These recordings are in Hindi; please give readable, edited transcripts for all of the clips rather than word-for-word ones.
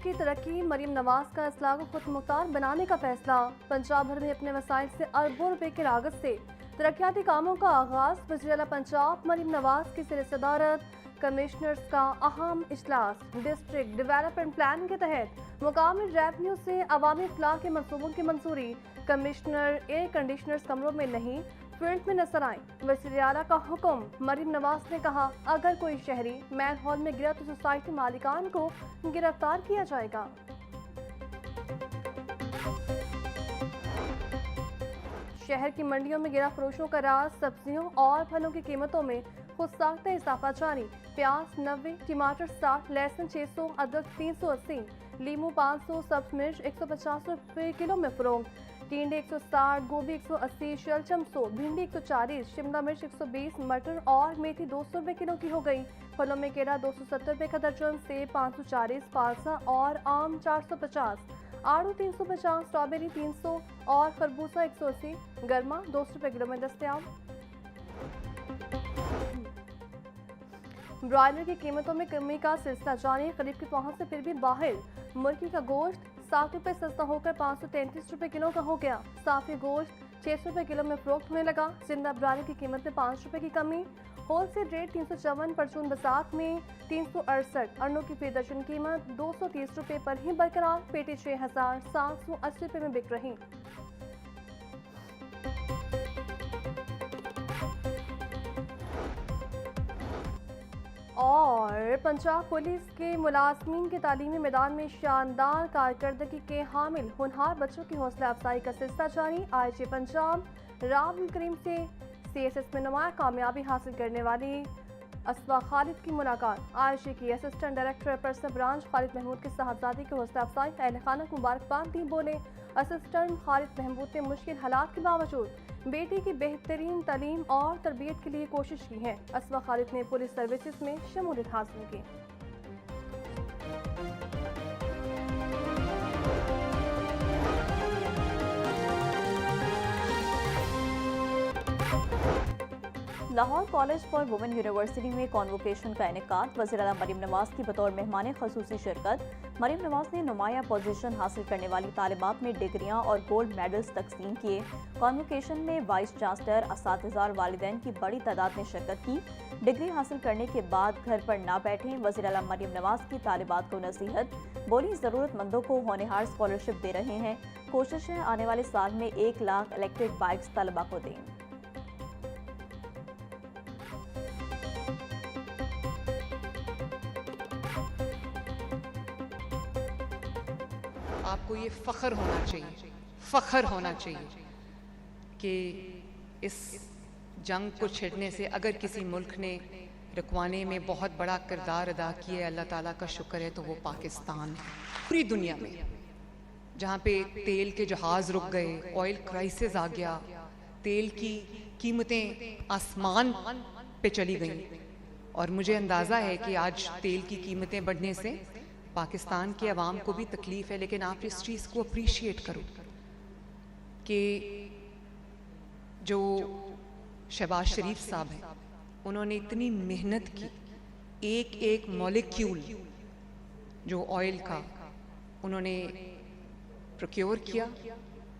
की तरक्की, मरीम नवाज का इस्लाह को खुद मुख्तार बनाने का फैसला। पंजाब भर में अपने वसाइल से अरबों रुपए की लागत से तरक्याती कामों का आगाज। वज़ीर-ए-आला पंजाब मरीम नवाज की सिर सदारत कमिश्नर्स का अहम इजलास। डिस्ट्रिक्ट डेवलपमेंट प्लान के तहत मुकामी रेवन्यू से अवामी फलाह के मंसूबों की मंजूरी। कमिश्नर एयर कंडीशनर्स कमरों में नहीं फील्ड में नजर आए। वज़ीर-ए-आला का हुक्म। मरीम नवाज ने कहा, अगर कोई शहरी मैन हॉल में गिरा तो सोसाइटी मालिकान को गिरफ्तार किया जाएगा। शहर की मंडियों में गिरा फरोशों का राज। सब्जियों और फलों की कीमतों में खुद साख्ता इजाफा जारी। प्याज 90, टमाटर 60, लहसुन 600, अदरक 380, लीमू 500, सब्ज मिर्च 150 रुपये किलो में फरोख्त। टिंडे 160, गोभी 180, शलजम 100, भिंडी 140, शिमला मिर्च 120, मटर और मेथी 200 रुपये किलो की हो गई। फलों में केला 270 रुपये का दर्जन, सेब 540, फालसा और आम 450, आड़ू 350, स्ट्रॉबेरी 300 और खरबूजा 180, गर्मा 200 रुपये किलो में दस्तयाब। ब्रॉयलर की कीमतों में कमी का सिलसिला जारी। खरीद की पहुंच से फिर भी बाहर। मुर्गी का गोश्त 60 रुपये सस्ता होकर 533 रुपये किलो का हो गया। साफी गोश्त 600 रुपये किलो में फरोख्त होने लगा। जिंदा ब्रॉयलर की कीमत में 5 रुपये की कमी। होलसेल रेट 354, परचून बसात में 368। अंडों की फी दर्जन कीमत 230 रुपये पर ही बरकरार। पेटी 6780 रुपये में बिक रही। और पंजाब पुलिस के मुलाजमीन के तालीमी मैदान में शानदार कारकर्दगी के हामिल होनहार बच्चों की हौसला अफजाई का सिलसिला जारी। आईजी पंजाब राहुल करीम से CSS में नुमाया कामयाबी हासिल करने वाली असवा खालिद की मुलाकात। आईजी की assistant director personal branch Khalid Mahmood के साहबजादी की हौसला अफजाई। अहल खाना को मुबारकबाद दी। बोले, असिस्टेंट खालिद महमूद ने मुश्किल हालात के बावजूद बेटी की बेहतरीन तालीम और तरबियत के लिए कोशिश की है। असवा खालिद ने पुलिस सर्विसेज में शमूलियत हासिल की। Lahore college for women university में कॉन्वोकेशन का इनेकाद। वज़ीर-ए-आला मरीम नवाज की बतौर मेहमान खसूसी शिरकत। मरीम नवाज ने नुमाया पोजीशन हासिल करने वाली तालिबात में डिग्रियां और गोल्ड मेडल्स तकसीम किए। कॉन्वोकेशन में वाइस चांसलर, असातिज़ा और वालिदैन की बड़ी तादाद ने शिरकत की। डिग्री हासिल करने के बाद घर पर ना बैठें। वज़ीर-ए-आला मरीम नवाज की तालिबात को नसीहत। बोली, ज़रूरतमंदों को होनहार स्कॉलरशिप दे रहे हैं। कोशिश है आने वाले साल में 1 लाख इलेक्ट्रिक बाइक्स तलबा को दें। आपको ये फ़ख्र होना चाहिए कि इस जंग को छिड़ने से अगर किसी मुल्क ने रुकवाने में बहुत बड़ा किरदार अदा किया है, अल्लाह ताला का शुक्र है, तो वो पाकिस्तान है। पूरी दुनिया में जहाँ पे तेल के जहाज़ रुक गए, ऑयल क्राइसिस आ गया, तेल की कीमतें आसमान पे चली गई, और मुझे अंदाज़ा है कि आज तेल की कीमतें बढ़ने से पाकिस्तान के अवाम को भी तकलीफ़ है। लेकिन आप इस चीज़ को अप्रीशिएट करो कि जो शहबाज शरीफ साहब हैं, उन्होंने इतनी मेहनत की, एक एक मॉलिक्यूल जो ऑयल का उन्होंने प्रोक्योर किया।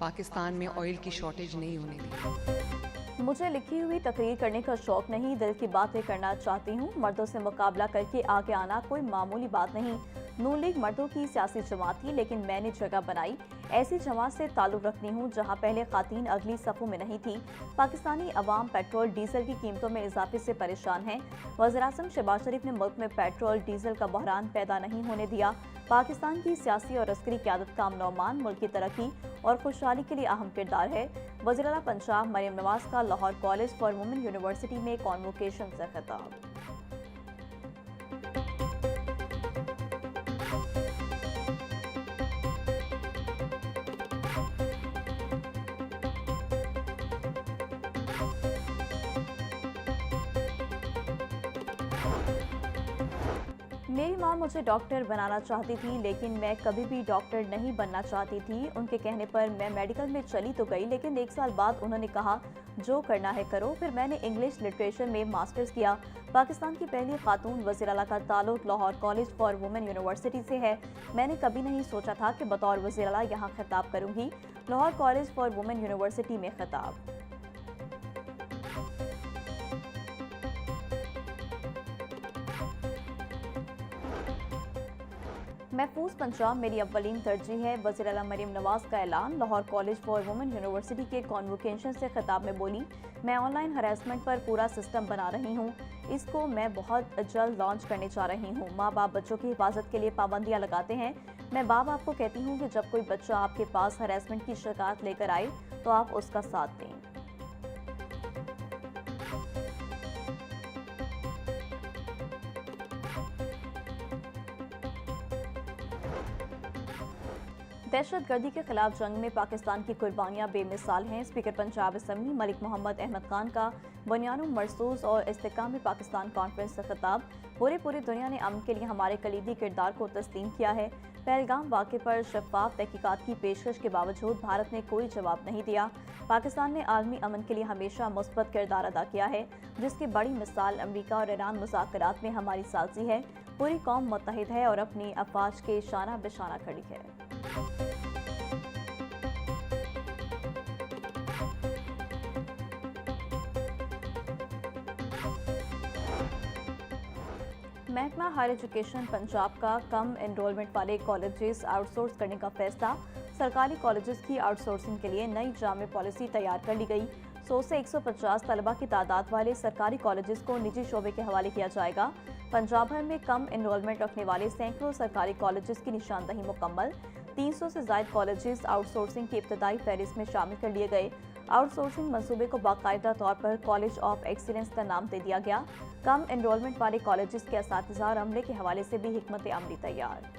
पाकिस्तान में ऑयल की शॉर्टेज नहीं होने दी। मुझे लिखी हुई तकरीर करने का शौक नहीं, दिल की बातें करना चाहती हूँ। मर्दों से मुकाबला करके आगे आना कोई मामूली बात नहीं। नून लीग मर्दों की सियासी जमात थी, लेकिन मैंने जगह बनाई। ऐसी जमात से ताल्लुक़ रखती हूँ जहाँ पहले ख़ातीन अगली सफ़ों में नहीं थी। पाकिस्तानी अवाम पेट्रोल डीजल की कीमतों में इजाफे से परेशान हैं। वज़ीर-ए-आज़म शहबाज शरीफ ने मुल्क में पेट्रोल डीजल का बहरान पैदा नहीं होने दिया। पाकिस्तान की सियासी और अस्करी क़यादत का अमन-ओ-अमान मुल्क की तरक्की और खुशहाली के लिए अहम किरदार है। वज़ीर-ए-आला पंजाब मरीम नवाज का Lahore college for women university में कॉन्वोकेशन से खिताब। मेरी माँ मुझे डॉक्टर बनाना चाहती थी, लेकिन मैं कभी भी डॉक्टर नहीं बनना चाहती थी। उनके कहने पर मैं मेडिकल में चली तो गई, लेकिन 1 साल बाद उन्होंने कहा जो करना है करो। फिर मैंने इंग्लिश लिटरेचर में मास्टर्स किया। पाकिस्तान की पहली खातून वज़ीर आला का ताल्लुक Lahore college for women university से है। मैंने कभी नहीं सोचा था कि बतौर वज़ीर आला यहाँ खिताब करूँगी। Lahore college for women university में खिताब। महफूज पंजाब मेरी अव्वलीन तरजीह है। वज़ीर आला मरीम नवाज का ऐलान। Lahore college for women university के कॉन्वोकेशन से खिताब में बोली, मैं ऑनलाइन हरासमेंट पर पूरा सिस्टम बना रही हूँ। इसको मैं बहुत जल्द लॉन्च करने जा रही हूँ। माँ बाप बच्चों की हिफाजत के लिए पाबंदियाँ लगाते हैं। मैं माँ बाप को कहती हूँ कि जब कोई बच्चा आपके पास हरासमेंट की शिकायत लेकर आए तो आप उसका साथ दें। दहशतगर्दी के खिलाफ जंग में पाकिस्तान की कुर्बानियां बेमिसाल हैं। स्पीकर पंजाब असम्बली मलिक मोहम्मद अहमद खान का बुनियानुम मरसूस और इस्तेकाम पाकिस्तान कॉन्फ्रेंस से खिताब। पूरी दुनिया ने अमन के लिए हमारे कलीदी किरदार को तस्लीम किया है। पहलगाम वाक़े पर शफाफ तहकीकात की पेशकश के बावजूद भारत ने कोई जवाब नहीं दिया। पाकिस्तान ने आलमी अमन के लिए हमेशा मुस्बत किरदार अदा किया है, जिसकी बड़ी मिसाल अमरीका और ईरान मुज़ाकरात में हमारी साज़ी है। पूरी कौम मुत्तहिद है और अपनी अफवाज के शाना बेशाना खड़ी है। महकमा हायर एजुकेशन पंजाब का कम एनरोलमेंट वाले कॉलेजेस आउटसोर्स करने का फैसला। सरकारी कॉलेजेस की आउटसोर्सिंग के लिए नई जामे पॉलिसी तैयार कर ली गई। 100 से 150 तलबा की तादाद वाले सरकारी कॉलेजेस को निजी शोबे के हवाले किया जाएगा। पंजाब भर में कम एनरोलमेंट रखने वाले सैकड़ों सरकारी कॉलेजेस की निशानदही मुकम्मल। 300 से ज़ायद कॉलेजेस आउटसोर्सिंग की इब्तदाई फहरिस्त में शामिल कर लिए गए। आउटसोर्सिंग मंसूबे को बाकायदा तौर पर कॉलेज ऑफ एक्सीलेंस का नाम दे दिया गया। कम एनरोलमेंट वाले कॉलेजेस के असातिज़ा और अमले के हवाले से भी हिकमत अमली तैयार।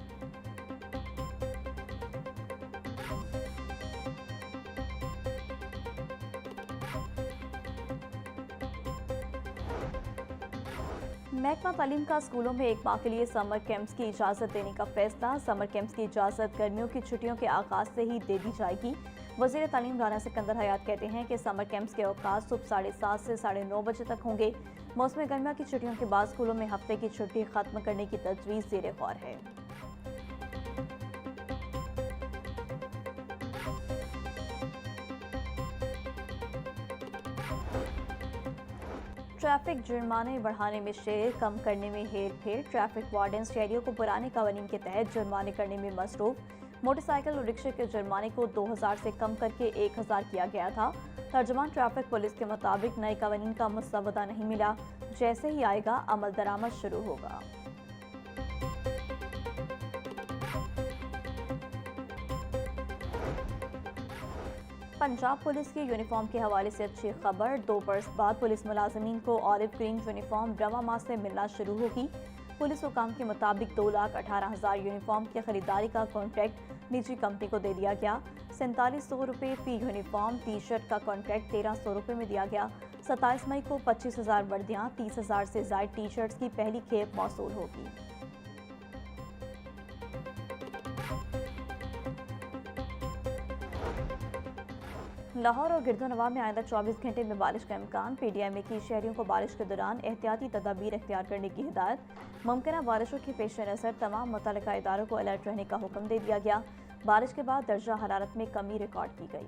महकमा तालीम का स्कूलों में 1 माह के लिए समर कैंप्स की इजाज़त देने का फैसला। समर कैंप्स की इजाज़त गर्मियों की छुट्टियों के आगाज़ से ही दे दी जाएगी। वज़ीर तालीम राना सिकंदर हयात कहते हैं कि समर कैंप्स के अवकाश सुबह 7:30 से 9:30 बजे तक होंगे। मौसम गर्मा की छुट्टियों के बाद स्कूलों में हफ्ते की छुट्टी खत्म करने की तजवीज़ ज़ेरे गौर है। ट्रैफिक जुर्माने बढ़ाने में शेर, कम करने में हेर फेर। ट्रैफिक वार्डन शहरियों को पुराने कानून के तहत जुर्माने करने में मसरूफ। मोटरसाइकिल और रिक्शे के जुर्माने को 2000 से कम करके 1000 किया गया था। तर्जुमान ट्रैफिक पुलिस के मुताबिक नए कानून का मसवदा नहीं मिला। जैसे ही आएगा अमल दरामद शुरू होगा। पंजाब पुलिस की यूनिफॉर्म के हवाले से अच्छी खबर। 2 बरस बाद पुलिस मुलाजमीन को ऑलिव ग्रीन यूनिफॉर्म रवा माह से मिलना शुरू होगी। पुलिस हुकाम के मुताबिक 2,18,000 यूनिफॉर्म की खरीदारी का कॉन्ट्रैक्ट निजी कंपनी को दे दिया गया। 4700 रुपये फी यूनिफॉर्म। टी शर्ट का कॉन्ट्रैक्ट 1300 रुपये में दिया गया। 27 मई को 25,000 वर्दियाँ, 30,000 से ज़ायद टी शर्ट्स की पहली खेप मौसूल होगी। लाहौर और गिरदोनवा में आइंदा 24 घंटे में बारिश का इम्कान। PDMA की शहरियों को बारिश के दौरान एहतियाती तदाबीर इख्तियार करने की हिदायत। मुमकिन बारिशों के पेश नज़र तमाम मुतल्लिका इदारों को अलर्ट रहने का हुक्म दे दिया गया। बारिश के बाद दर्जा हरारत में कमी रिकॉर्ड की गई।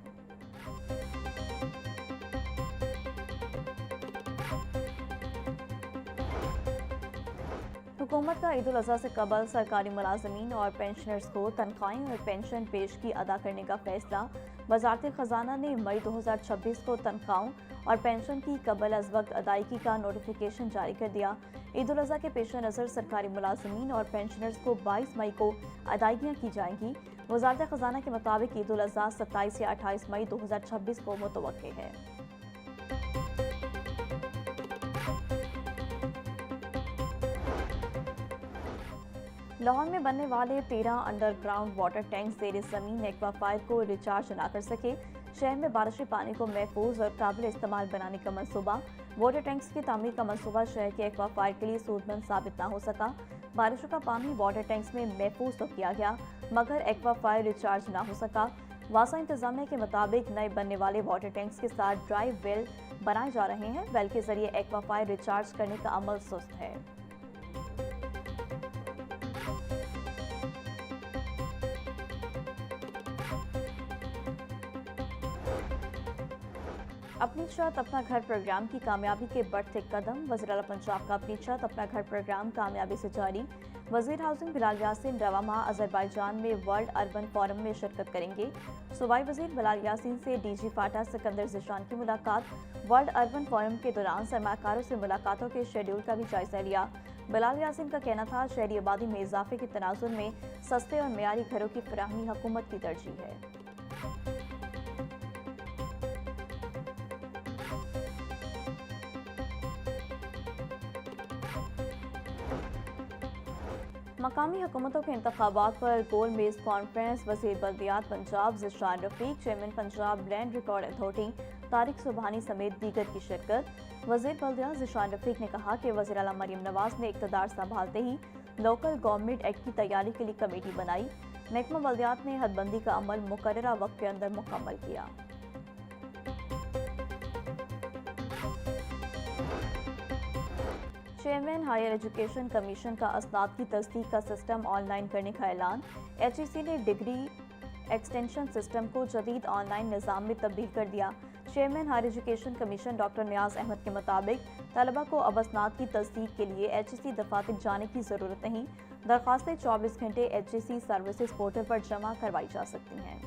हुकूमत का ईद उल अज़हा से कबल सरकारी मुलाजमीन और पेंशनर्स को तनख्वाहें और पेंशन पेशगी अदा करने का फैसला। वज़ारत ख़जाना ने मई 2026 को तनख्वाहों और पेंशन की कबल अज़ वक्त अदायगी का नोटिफिकेशन जारी कर दिया। ईद उल अज़हा के पेश नज़र सरकारी मुलाजमीन और पेंशनर्स को 22 मई को अदायगियाँ की जाएंगी। वज़ारत ख़जाना के मुताबिक ईद उल अज़हा 27 या 28 मई 2026 को मुतवक्के है। लाहौर में बनने वाले 13 अंडरग्राउंड वाटर टैंक ज़ेरे ज़मीन एक्वाफायर को रिचार्ज ना कर सके। शहर में बारिशी पानी को महफूज और काबिल इस्तेमाल बनाने का मंसूबा। वाटर टैंक्स की तामीर का मंसूबा शहर के एक्वाफायर के लिए सूदमंद साबित ना हो सका। बारिशों का पानी वाटर टैंक्स में महफूज तो किया गया, मगर एक्वाफायर रिचार्ज ना हो सका। वासा इंतजामिया के मुताबिक नए बनने वाले वाटर टैंक्स के साथ ड्राई वेल बनाए जा रहे हैं। वेल के जरिए एक्वाफायर रिचार्ज करने का अमल सुस्त है। अपनी छत अपना घर प्रोग्राम की कामयाबी के बढ़ते कदम। वज़ीर आला पंजाब का अपनी छत अपना घर प्रोग्राम कामयाबी से जारी। वज़ीर हाउसिंग बिलाल यासीन रवा माह अजरबैजान में वर्ल्ड अर्बन फोरम में शिरकत करेंगे। सूबाई वज़ीर बिलाल यासीन से डीजी फाटा सिकंदर ज़िशान की मुलाकात। वर्ल्ड अर्बन फोरम के दौरान सरमाकारों से मुलाकातों के शेड्यूल का भी जायजा लिया। बिलाल यासीन का कहना था, शहरी आबादी में इजाफे के तनाजुर में सस्ते और मेयारी घरों की फराहमी हुकूमत की तरजीह है। मकामी हुकूमतों के इंतखाबात पर गोल मेज कॉन्फ्रेंस। वज़ीर बल्दियात Punjab Zeeshan Rafiq, chairman Punjab land record authority Tariq Subhani समेत दीगर की शिरकत। वज़ीर बल्दियात ज़िशान रफ़ीक ने कहा कि वज़ीर आला मरियम नवाज ने इक़्तिदार संभालते ही लोकल गवर्नमेंट एक्ट की तैयारी के लिए कमेटी बनाई। महकमा बल्दियात ने हदबंदी का अमल मुकर्ररा वक्त के अंदर मुकम्मल किया। चेयरमैन हायर एजुकेशन कमीशन का असनाद की तस्दीक का सिस्टम ऑनलाइन करने का ऐलान। HEC ने डिग्री एक्सटेंशन सिस्टम को जदीद ऑनलाइन निज़ाम में तब्दील कर दिया। Chairman higher education commission doctor Niaz Ahmed के मुताबिक तलबा को अब असनाद की तस्दीक के लिए HEC दफातर जाने की ज़रूरत नहीं। दरख्वास्तें 24 घंटे HEC सर्विसेज पोर्टल पर जमा करवाई जा सकती हैं।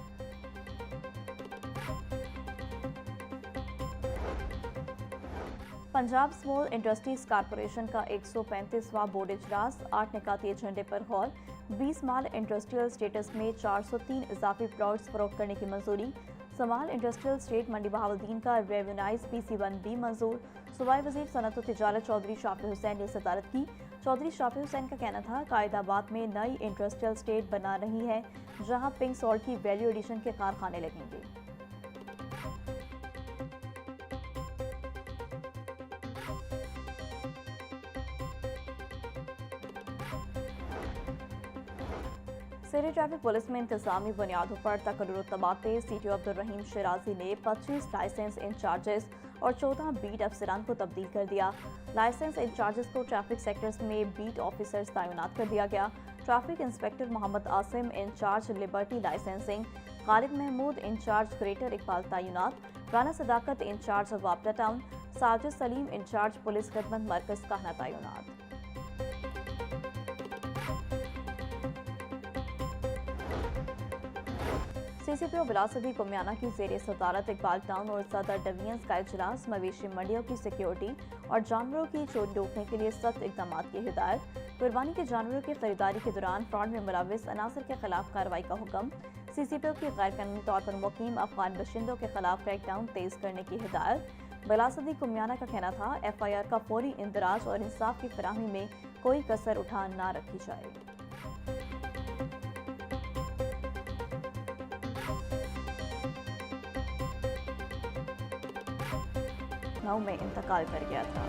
पंजाब स्मॉल इंडस्ट्रीज कॉरपोरेशन का 135वां बोर्ड इजलास। 8 निकाती एजेंडे पर गौर। 20 माल इंडस्ट्रियल स्टेटस में 403 इजाफी प्लॉट्स फरोख्त करने की मंजूरी। समाल इंडस्ट्रियल स्टेट मंडी बहावुद्दीन का रेवेन्यूज PC1B मंजूर। सूबाई वज़ीर सनअत व तिजारत चौधरी शाफी हुसैन ने सदारत की। चौधरी शाफी हुसैन का कहना था, कायदाबाद में नई इंडस्ट्रियल स्टेट बना रही है, जहां पिंक सॉल्ट की वैल्यू एडिशन के कारखाने लगेंगे। सिरी ट्रैफिक पुलिस में इंतजामी बुनियादों पर तकर्रुर तबादले। CTO अब्दुल रहीम शिराजी ने 25 लाइसेंस इंचार्जेस और 14 बीट अफसरान को तब्दील कर दिया। लाइसेंस इंचार्जेस को ट्रैफिक सेक्टर्स में बीट ऑफिसर्स तैनात कर दिया गया। Traffic inspector Mohammad Asim incharge Liberty licensing, Khalid Mahmood incharge Greater Iqbal तैनात, राना सदाकत इंचार्ज वापडा town, Sajid Saleem incharge police खदमत मरकज काहना तैनात। CCPO बिलासदी कुमियाना की ज़ेरे सदारत इकबाल टाउन और सदर डिवीजन्स का इजलास। मवेशी मंडियों की सिक्योरिटी और जानवरों की चोरी रोकने के लिए सख्त इक़दाम की हिदायत। कुर्बानी के जानवरों की खरीदारी के दौरान फ्रॉड में मुलविस अनासर के खिलाफ कार्रवाई का हुक्म। CCPO की गैर कानूनी तौर पर मुकीम अफगान बशिंदों के खिलाफ क्रैकडाउन तेज करने की हिदायत। बिलासदी कुमियाना का कहना था, FIR का फौरी इंदराज और इंसाफ की फराहमी में कोई कसर उठा ना रखी जाए। 2009 में इंतकाल कर गया था।